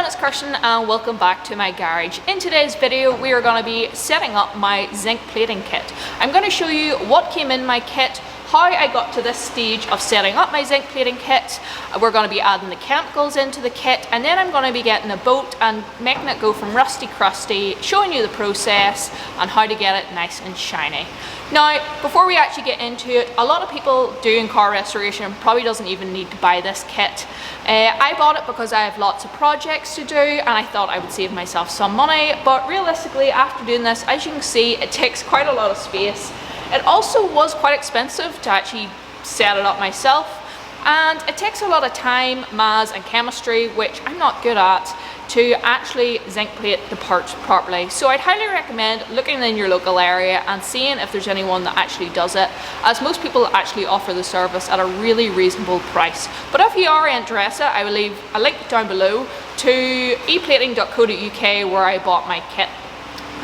it's Kirsten and welcome back to my garage. In today's video we are going to be setting up my zinc plating kit. I'm going to show you what came in my kit, how I got to this stage of setting up my zinc plating kit. We're going to be adding the chemicals into the kit, and then I'm going to be getting a boat and making it go from rusty crusty, showing you the process and how to get it nice and shiny. Now, before we actually get into it, a lot of people doing car restoration probably doesn't even need to buy this kit. I bought it because I have lots of projects to do and I thought I would save myself some money, but realistically after doing this, as you can see, it takes quite a lot of space. It also was quite expensive to actually set it up myself, and it takes a lot of time, maths and chemistry, which I'm not good at, to actually zinc plate the parts properly. So I'd highly recommend looking in your local area and seeing if there's anyone that actually does it, as most people actually offer the service at a really reasonable price. But if you are interested, I will leave a link down below to eplating.co.uk where I bought my kit.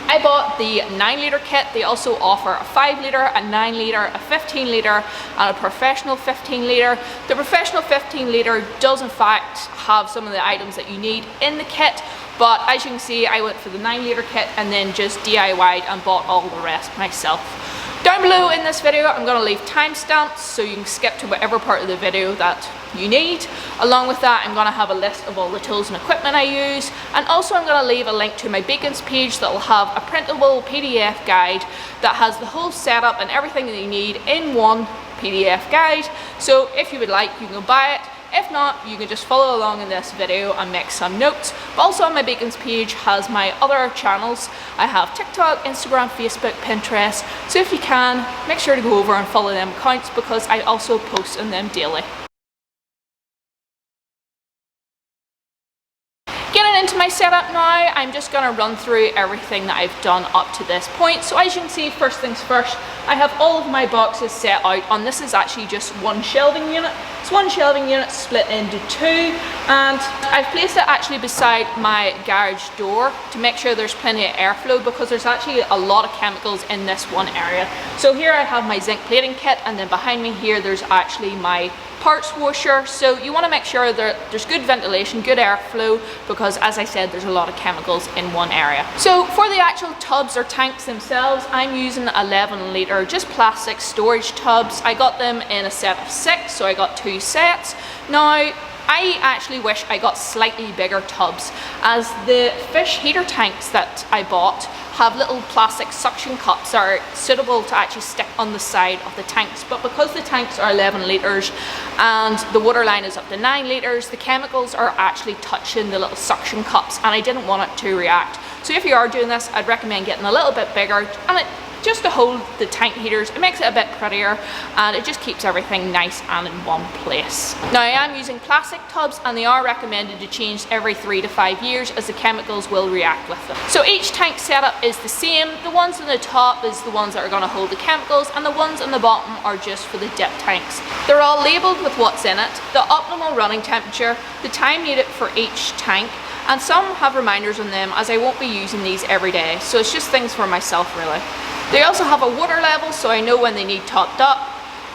I bought the 9 litre kit. They also offer a 5 litre, a 9 litre, a 15 litre and a professional 15 litre. The professional 15 litre does in fact have some of the items that you need in the kit, but as you can see I went for the 9 litre kit and then just DIY'd and bought all the rest myself. Down below in this video I'm going to leave timestamps so you can skip to whatever part of the video that you need. Along with that I'm going to have a list of all the tools and equipment I use, and also I'm going to leave a link to my Beacons page that will have a printable PDF guide that has the whole setup and everything that you need in one PDF guide. So if you would like, you can go buy it. If not, you can just follow along in this video and make some notes. But also on my Beacons page has my other channels. I have TikTok, Instagram, Facebook, Pinterest. So if you can, make sure to go over and follow them accounts because I also post on them daily. Getting into my setup now, I'm just going to run through everything that I've done up to this point. So as you can see, first things first, I have all of my boxes set out on, this is actually just one shelving unit. It's one shelving unit split into two, and I've placed it actually beside my garage door to make sure there's plenty of airflow because there's actually a lot of chemicals in this one area. So here I have my zinc plating kit, and then behind me here there's actually my parts washer. So you want to make sure that there's good ventilation, good airflow, because as I said there's a lot of chemicals in one area. So for the actual tubs or tanks themselves, I'm using 11 litre just plastic storage tubs. I got them in a set of 6, so I got 2 sets. Now I actually wish I got slightly bigger tubs, as the fish heater tanks that I bought have little plastic suction cups that are suitable to actually stick on the side of the tanks, but because the tanks are 11 litres and the water line is up to 9 litres, the chemicals are actually touching the little suction cups and I didn't want it to react. So if you are doing this, I'd recommend getting a little bit bigger, and just to hold the tank heaters, it makes it a bit prettier and it just keeps everything nice and in one place. Now I am using plastic tubs and they are recommended to change every 3 to 5 years as the chemicals will react with them. So each tank setup is the same. The ones on the top is the ones that are going to hold the chemicals, and the ones on the bottom are just for the dip tanks. They're all labelled with what's in it, the optimal running temperature, the time needed for each tank, and some have reminders on them as I won't be using these every day, so it's just things for myself really. They also have a water level so I know when they need topped up.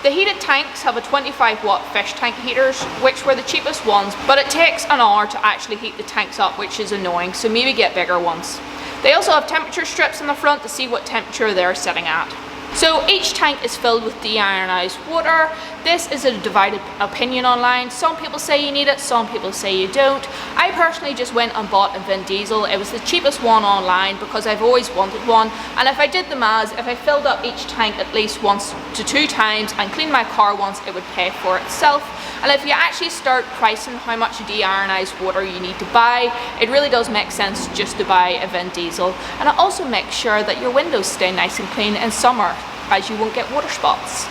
The heated tanks have a 25 watt fish tank heaters, which were the cheapest ones, but it takes an hour to actually heat the tanks up, which is annoying, so maybe get bigger ones. They also have temperature strips in the front to see what temperature they're sitting at. So each tank is filled with deionized water. This is a divided opinion online. Some people say you need it, some people say you don't. I personally just went and bought a Vin Diesel. It was the cheapest one online because I've always wanted one, and if I did the maths, if I filled up each tank at least 1 to 2 times and cleaned my car once, it would pay for itself. And if you actually start pricing how much deionized water you need to buy, it really does make sense just to buy a Vin Diesel. And it also makes sure that your windows stay nice and clean in summer, as you won't get water spots.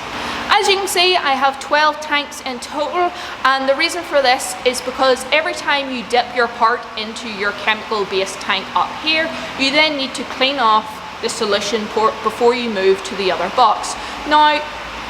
As you can see, I have 12 tanks in total, and the reason for this is because every time you dip your part into your chemical based tank up here, you then need to clean off the solution port before you move to the other box. Now,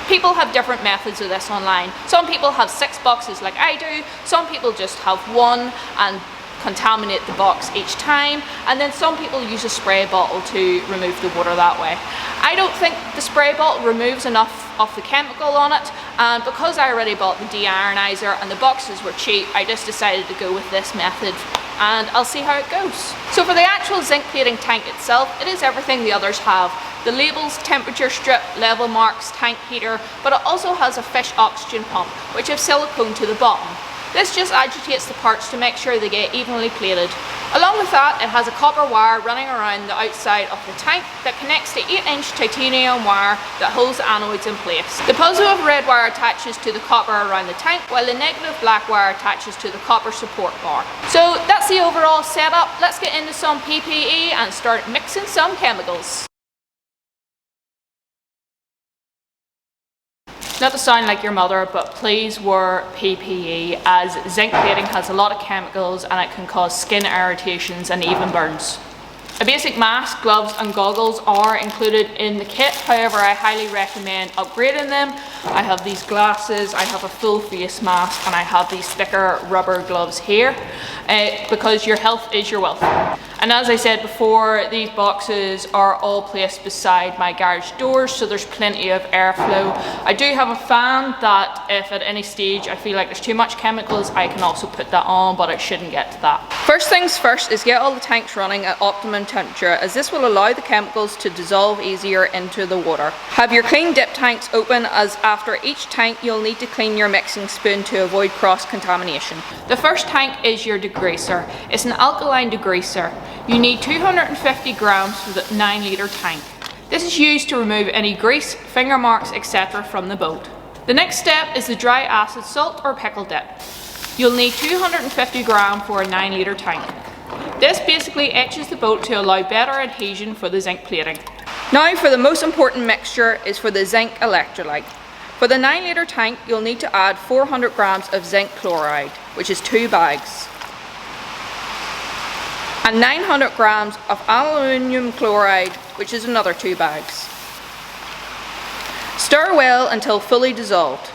people have different methods of this online. Some people have 6 boxes like I do, some people just have 1 and contaminate the box each time, and then some people use a spray bottle to remove the water that way. I don't think the spray bottle removes enough of the chemical on it, and because I already bought the deionizer and the boxes were cheap, I just decided to go with this method and I'll see how it goes. So for the actual zinc plating tank itself, it is everything the others have. The labels, temperature strip, level marks, tank heater, but it also has a fish oxygen pump, which have silicone to the bottom. This just agitates the parts to make sure they get evenly plated. Along with that, it has a copper wire running around the outside of the tank that connects to 8-inch titanium wire that holds the anodes in place. The positive red wire attaches to the copper around the tank, while the negative black wire attaches to the copper support bar. So that's the overall setup. Let's get into some PPE and start mixing some chemicals. Not to sound like your mother, but please wear PPE, as zinc plating has a lot of chemicals and it can cause skin irritations and even burns. A basic mask, gloves and goggles are included in the kit, however I highly recommend upgrading them. I have these glasses, I have a full face mask, and I have these thicker rubber gloves here, because your health is your wealth. And as I said before, these boxes are all placed beside my garage doors, so there's plenty of airflow. I do have a fan that if at any stage I feel like there's too much chemicals, I can also put that on, but it shouldn't get to that. First things first is get all the tanks running at optimum temperature, as this will allow the chemicals to dissolve easier into the water. Have your clean dip tanks open, as after each tank you'll need to clean your mixing spoon to avoid cross-contamination. The first tank is your degreaser. It's an alkaline degreaser. You need 250 grams for the 9-litre tank. This is used to remove any grease, finger marks, etc. from the boat. The next step is the dry acid salt or pickle dip. You'll need 250 grams for a 9-litre tank. This basically etches the boat to allow better adhesion for the zinc plating. Now for the most important mixture is for the zinc electrolyte. For the 9-litre tank you'll need to add 400 grams of zinc chloride, which is 2 bags. And 900 grams of aluminium chloride, which is another 2 bags. Stir well until fully dissolved.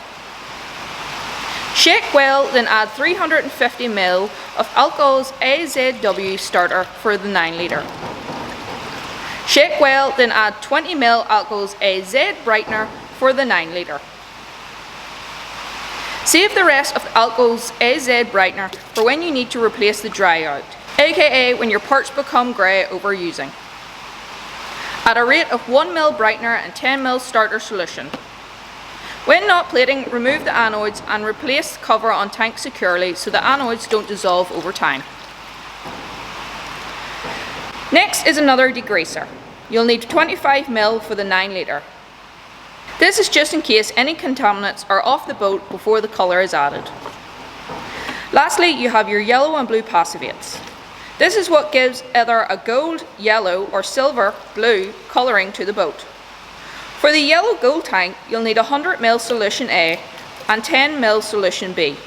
Shake well, then add 350 ml of alcohol's AZW starter for the 9-litre. Shake well, then add 20 ml alcohol's AZ brightener for the 9-litre. Save the rest of the alcohol's AZ brightener for when you need to replace the dry out, aka when your parts become grey over using. At a rate of 1 ml brightener and 10 ml starter solution. When not plating, remove the anodes and replace the cover on tank securely so the anodes don't dissolve over time. Next is another degreaser. You'll need 25 ml for the 9-litre. This is just in case any contaminants are off the boat before the colour is added. Lastly, you have your yellow and blue passivates. This is what gives either a gold, yellow or silver, blue colouring to the boat. For the yellow gold tank, you'll need 100 ml solution A and 10 ml solution B.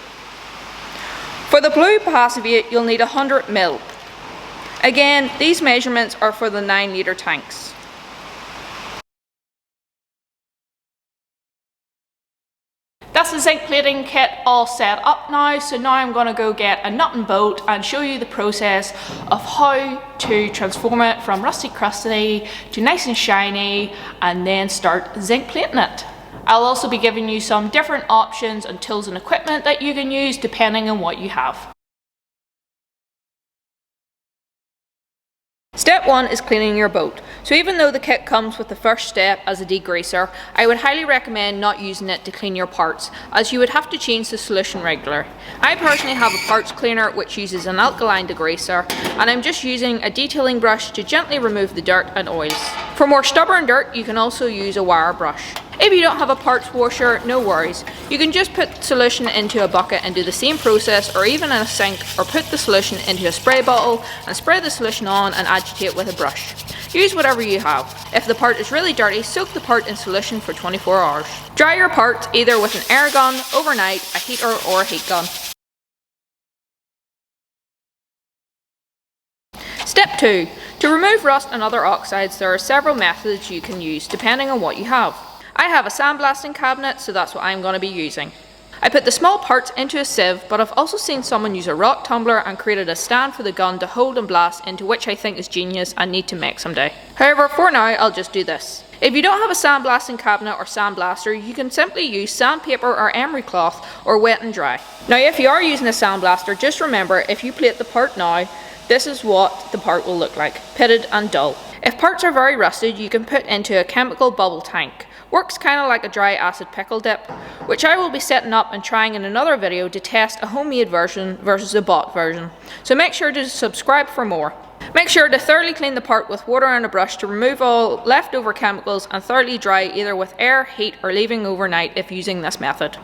For the blue passivate, you'll need 100 ml. Again, these measurements are for the 9-litre tanks. That's the zinc plating kit all set up now, so now I'm going to go get a nut and bolt and show you the process of how to transform it from rusty crusty to nice and shiny and then start zinc plating it. I'll also be giving you some different options and tools and equipment that you can use depending on what you have. Step 1 is cleaning your boat. So even though the kit comes with the first step as a degreaser, I would highly recommend not using it to clean your parts, as you would have to change the solution regularly. I personally have a parts cleaner which uses an alkaline degreaser, and I'm just using a detailing brush to gently remove the dirt and oils. For more stubborn dirt, you can also use a wire brush. If you don't have a parts washer, no worries. You can just put solution into a bucket and do the same process, or even in a sink, or put the solution into a spray bottle and spray the solution on and agitate with a brush. Use whatever you have. If the part is really dirty, soak the part in solution for 24 hours. Dry your parts either with an air gun, overnight, a heater or a heat gun. Step 2. To remove rust and other oxides, there are several methods you can use depending on what you have. I have a sandblasting cabinet, so that's what I'm going to be using. I put the small parts into a sieve, but I've also seen someone use a rock tumbler and created a stand for the gun to hold and blast into, which I think is genius and need to make someday. However, for now I'll just do this. If you don't have a sandblasting cabinet or sandblaster, you can simply use sandpaper or emery cloth or wet and dry. Now if you are using a sandblaster, just remember if you plate the part now, this is what the part will look like, pitted and dull. If parts are very rusted, you can put into a chemical bubble tank. Works kind of like a dry acid pickle dip, which I will be setting up and trying in another video to test a homemade version versus a bought version. So make sure to subscribe for more. Make sure to thoroughly clean the part with water and a brush to remove all leftover chemicals and thoroughly dry either with air, heat or leaving overnight if using this method.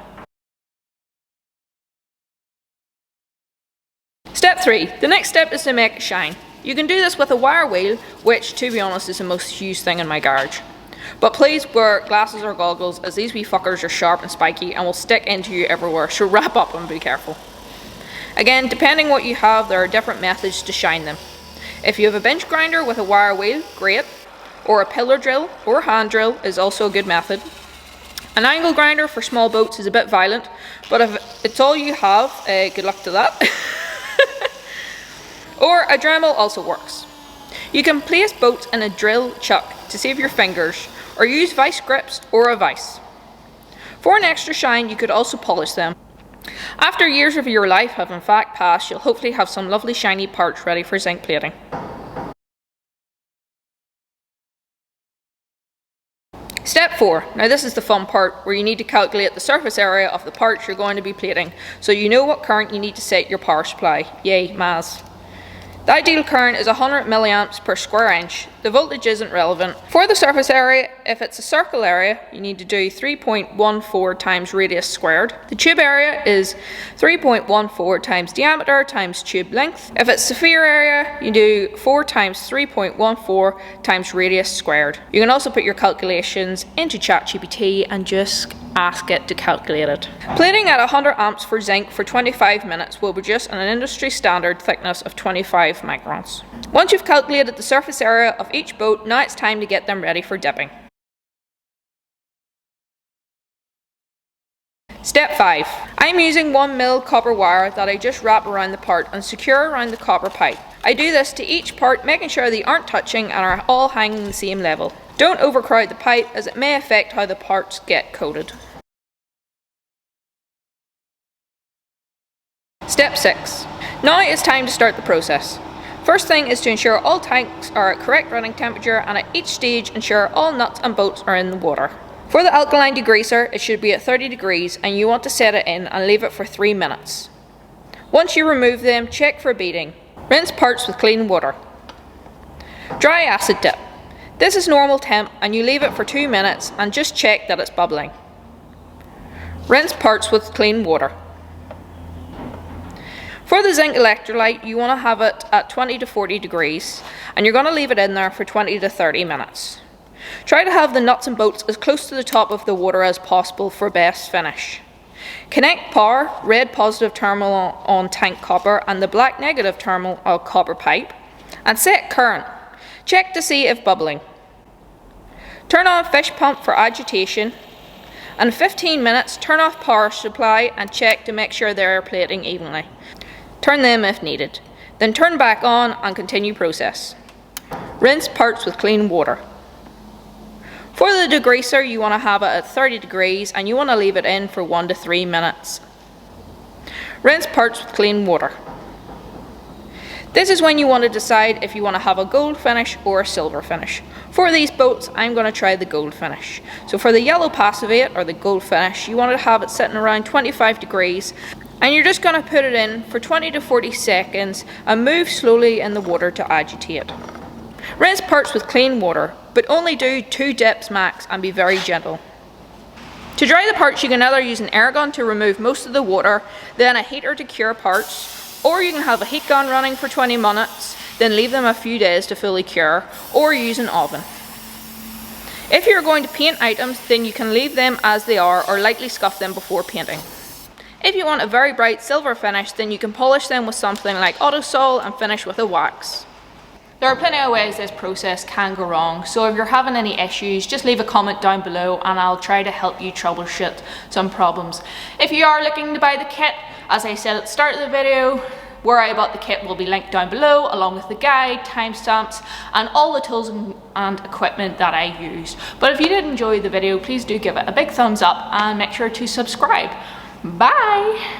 Step 3. The next step is to make it shine. You can do this with a wire wheel, which to be honest is the most used thing in my garage. But please wear glasses or goggles, as these wee fuckers are sharp and spiky and will stick into you everywhere, so wrap up and be careful. Again, depending what you have, there are different methods to shine them. If you have a bench grinder with a wire wheel, great, or a pillar drill or hand drill is also a good method. An angle grinder for small boats is a bit violent, but if it's all you have, good luck to that. Or a Dremel also works. You can place boats in a drill chuck to save your fingers, or use vice grips or a vice. For an extra shine, you could also polish them. After years of your life have in fact passed, you'll hopefully have some lovely shiny parts ready for zinc plating. Step 4. Now this is the fun part, where you need to calculate the surface area of the parts you're going to be plating, so you know what current you need to set your power supply. Yay, Maz. The ideal current is 100 milliamps per square inch. The voltage isn't relevant. For the surface area, if it's a circle area, you need to do 3.14 times radius squared. The tube area is 3.14 times diameter times tube length. If it's a sphere area, you do 4 times 3.14 times radius squared. You can also put your calculations into ChatGPT and just ask it to calculate it. Plating at 100 amps for zinc for 25 minutes will produce an industry standard thickness of 25 microns. Once you've calculated the surface area of each boat, now it's time to get them ready for dipping. Step 5. I'm using 1mm copper wire that I just wrap around the part and secure around the copper pipe. I do this to each part, making sure they aren't touching and are all hanging the same level. Don't overcrowd the pipe, as it may affect how the parts get coated. Step 6. Now it's time to start the process. First thing is to ensure all tanks are at correct running temperature, and at each stage ensure all nuts and bolts are in the water. For the alkaline degreaser, it should be at 30 degrees and you want to set it in and leave it for 3 minutes. Once you remove them, check for beading. Rinse parts with clean water. Dry acid dip. This is normal temp and you leave it for 2 minutes and just check that it's bubbling. Rinse parts with clean water. For the zinc electrolyte, you want to have it at 20 to 40 degrees and you're going to leave it in there for 20 to 30 minutes. Try to have the nuts and bolts as close to the top of the water as possible for best finish. Connect power, red positive terminal on tank copper and the black negative terminal on copper pipe, and set current. Check to see if bubbling. Turn on fish pump for agitation, and in 15 minutes turn off power supply and check to make sure they are plating evenly. Turn them if needed. Then turn back on and continue process. Rinse parts with clean water. For the degreaser, you want to have it at 30 degrees and you want to leave it in for 1 to 3 minutes. Rinse parts with clean water. This is when you want to decide if you want to have a gold finish or a silver finish. For these boats, I'm going to try the gold finish. So for the yellow passivate or the gold finish, you want to have it sitting around 25 degrees and you're just going to put it in for 20 to 40 seconds and move slowly in the water to agitate. Rinse parts with clean water, but only do 2 dips max and be very gentle. To dry the parts, you can either use an air gun to remove most of the water, then a heater to cure parts, or you can have a heat gun running for 20 minutes, then leave them a few days to fully cure, or use an oven. If you're going to paint items, then you can leave them as they are or lightly scuff them before painting. If you want a very bright silver finish, then you can polish them with something like Autosol and finish with a wax. There are plenty of ways this process can go wrong, so if you're having any issues, just leave a comment down below and I'll try to help you troubleshoot some problems. If you are looking to buy the kit, as I said at the start of the video, where I bought the kit will be linked down below, along with the guide, timestamps, and all the tools and equipment that I used. But if you did enjoy the video, please do give it a big thumbs up and make sure to subscribe. Bye!